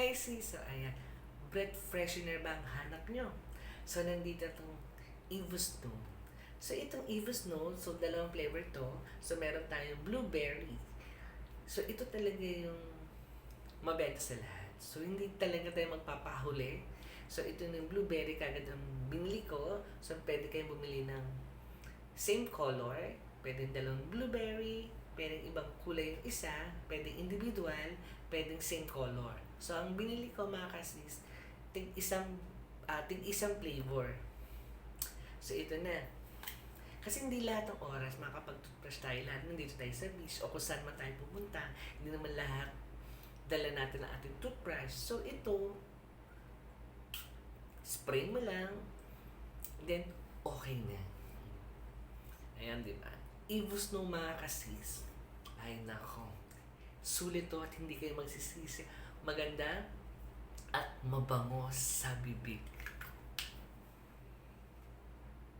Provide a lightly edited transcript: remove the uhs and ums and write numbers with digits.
Hi sis, so ayan, breath freshener ba ang hanap nyo? So nandito itong Eve Snow. So itong Eve Snow, so dalawang flavor to. So meron tayong blueberry. So ito talaga yung mabenta sa lahat. So hindi talaga tayo magpapahuli. So ito yung blueberry kagad ang binili ko. So pwede kayong bumili ng same color. Pwedeng dalawang blueberry, pwedeng ibang kulay yung isa, pwedeng individual, pwedeng same color. So, ang binili ko mga kasis, tig isang flavor. So, ito na. Kasi hindi lahat ng oras makapag-toothbrush tayo, lahat nandito tayo sa beach o kung saan man tayo pupunta, hindi naman lahat dala natin ang ating toothbrush. So, ito, spray mo lang, then okay na. Ayan, di ba? Ibus nung mga kasis. Ay, nako. Sulit to at hindi kayo magsisisi. Maganda at mabango sa bibig.